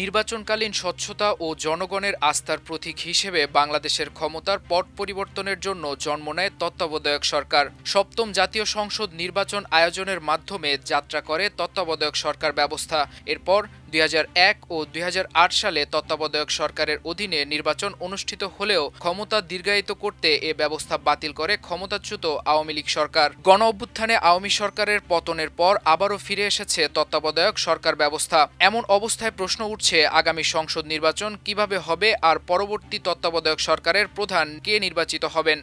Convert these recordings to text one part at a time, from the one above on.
নির্বাচনকালীন স্বচ্ছতা ও জনগণের আস্থার প্রতীক হিসেবে বাংলাদেশের ক্ষমতার পট পরিবর্তনের জন্য জন্ম নেয় তত্ত্বাবধায়ক সরকার। সপ্তম জাতীয় সংসদ নির্বাচন আয়োজনের মাধ্যমে যাত্রা করে তত্ত্বাবধায়ক সরকার ব্যবস্থা। এরপর ২০০১ ও ২০০৮ সালে তত্ত্বাবধায়ক সরকারের অধীনে নির্বাচন অনুষ্ঠিত হলেও ক্ষমতা দীর্ঘায়িত করতে এ ব্যবস্থা বাতিল করে ক্ষমতাচ্যুত আওয়ামী লীগ সরকার। গণ অভ্যুত্থানে আওয়ামী সরকারের পতনের পর আবারও ফিরে এসেছে তত্ত্বাবধায়ক সরকার ব্যবস্থা। এমন অবস্থায় প্রশ্ন উঠছে, আগামী সংসদ নির্বাচন কিভাবে হবে আর পরবর্তী তত্ত্বাবধায়ক সরকারের প্রধান কে নির্বাচিত হবেন?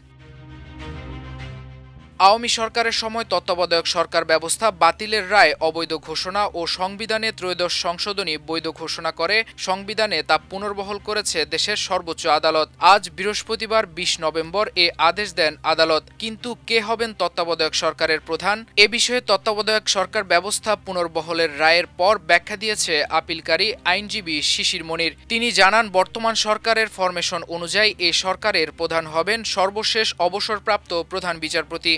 আওয়ামী সরকারের সময় তত্ত্বাবধায়ক সরকার ব্যবস্থা বাতিলের রায় অবৈধ ঘোষণা ও সংবিধানে ত্রয়োদশ সংশোধনী বৈধ ঘোষণা করে সংবিধানে তা পুনর্বহাল করেছে দেশের সর্বোচ্চ আদালত। আজ বৃহস্পতিবার ২০ নভেম্বর এ আদেশ দেন আদালত। কিন্তু কে হবেন তত্ত্বাবধায়ক সরকারের প্রধান? এ বিষয়ে তত্ত্বাবধায়ক সরকার ব্যবস্থা পুনর্বহালের রায়ের পর ব্যাখ্যা দিয়েছে আপিলকারী আইনজীবী শিশির মনির। তিনি জানান, বর্তমান সরকারের ফরমেশন অনুযায়ী এ সরকারের প্রধান হবেন সর্বশেষ অবসরপ্রাপ্ত প্রধান বিচারপতি।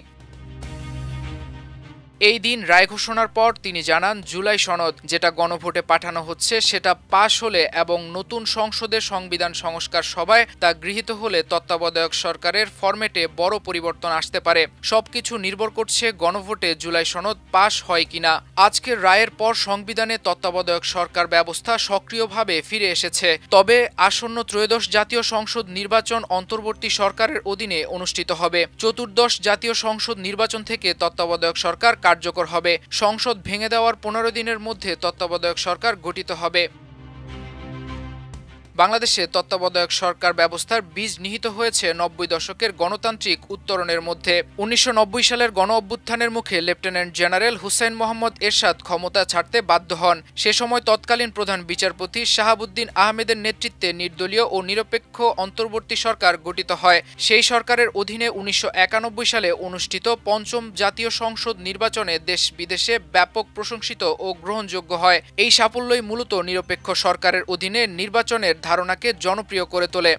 এই দিন রায় ঘোষণার পর তিনি জানান, জুলাই সনদ যেটা গণভোটে পাঠানো হচ্ছে সেটা পাশ হলে এবং নতুন সংসদের সংবিধান সংস্কার সভায় তা গৃহীত হলে তত্ত্বাবধায়ক সরকারের ফরম্যাটে বড় পরিবর্তন আসতে পারে। সবকিছু নির্ভর করছে গণভোটে জুলাই সনদ পাশ হয় কিনা। আজকের রায়ের পর সংবিধানে তত্ত্বাবধায়ক সরকার ব্যবস্থা সক্রিয়ভাবে ফিরে এসেছে। তবে আসন্ন ত্রয়োদশ জাতীয় সংসদ নির্বাচন অন্তর্বর্তী সরকারের অধীনে অনুষ্ঠিত হবে। চতুর্দশ জাতীয় সংসদ নির্বাচন থেকে তত্ত্বাবধায়ক সরকার কার্যকর হবে। সংসদ ভেঙে দেওয়ার ১৫ দিনের মধ্যে তত্ত্বাবধায়ক সরকার গঠিত হবে। বাংলাদেশে তত্ত্বাবধায়ক সরকার ব্যবস্থার বীজ নিহিত হয়েছে ৯০ দশকের গণতান্ত্রিক উত্তরণের মধ্যে। ১৯৯০ সালের গণ অভ্যুত্থানের মুখে লেফটেন্যান্ট জেনারেল হুসেইন মোহাম্মদ এরশাদ ক্ষমতা ছাড়তে বাধ্য হন। সে সময় তৎকালীন প্রধান বিচারপতি শাহাবুদ্দিন আহমেদের নেতৃত্বে নির্দলীয় ও নিরপেক্ষ অন্তর্বর্তী সরকার গঠিত হয়। সেই সরকারের অধীনে ১৯৯১ সালে অনুষ্ঠিত পঞ্চম জাতীয় সংসদ নির্বাচনে দেশ বিদেশে ব্যাপক প্রশংসিত ও গ্রহণযোগ্য হয়। এই সাফল্যই মূলত নিরপেক্ষ সরকারের অধীনে নির্বাচনের ধারণাকে জনপ্রিয় করে তোলে।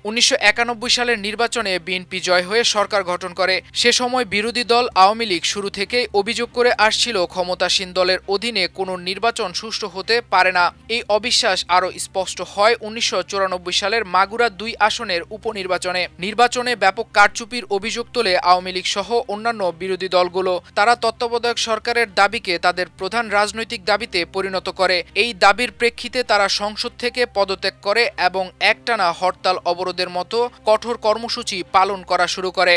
১৯৯১ সালের নির্বাচনে বিএনপি জয় হয়ে সরকার গঠন করে। সে সময় বিরোধী দল আওয়ামী লীগ শুরু থেকেই অভিযোগ করে আসছিল ক্ষমতাসীন দলের অধীনে কোনো নির্বাচন সুষ্ঠু হতে পারে না। এই অবিশ্বাস আরও স্পষ্ট হয় ১৯৯৪ সালের মাগুরা ২ আসনের উপনির্বাচনে। নির্বাচনে ব্যাপক কারচুপির অভিযোগ তোলে আওয়ামী লীগ সহ অন্যান্য বিরোধী দলগুলো। তারা তত্ত্বাবধায়ক সরকারের দাবিকে তাদের প্রধান রাজনৈতিক দাবিতে পরিণত করে। এই দাবির প্রেক্ষিতে তারা সংসদ থেকে পদত্যাগ করে এবং একটানা হরতাল অবরোধের মতো কঠোর কর্মসূচি পালন করা শুরু করে।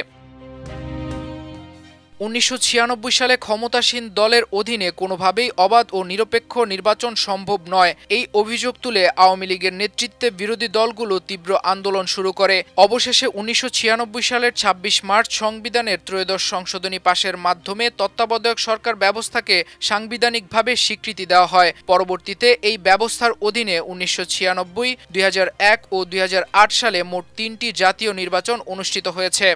১৯৯৬ সালে ক্ষমতাসীন দলের অধীনে কোনোভাবেই অবাধ ও নিরপেক্ষ নির্বাচন সম্ভব নয়, এই অভিযোগ তুলে আওয়ামী লীগের নেতৃত্বে বিরোধী দলগুলো তীব্র আন্দোলন শুরু করে। অবশেষে ১৯৯৬ সালের ২৬ মার্চ সংবিধানের ত্রয়োদশ সংশোধনী পাশের মাধ্যমে তত্ত্বাবধায়ক সরকার ব্যবস্থাকে সাংবিধানিকভাবে স্বীকৃতি দেওয়া হয়। পরবর্তীতে এই ব্যবস্থার অধীনে ১৯৯৬, ২০০১ ও ২০০৮ সালে মোট ৩টি জাতীয় নির্বাচন অনুষ্ঠিত হয়েছে।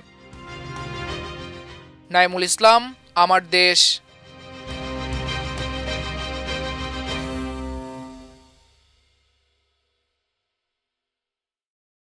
নাইমুল ইসলাম, আমার দেশ।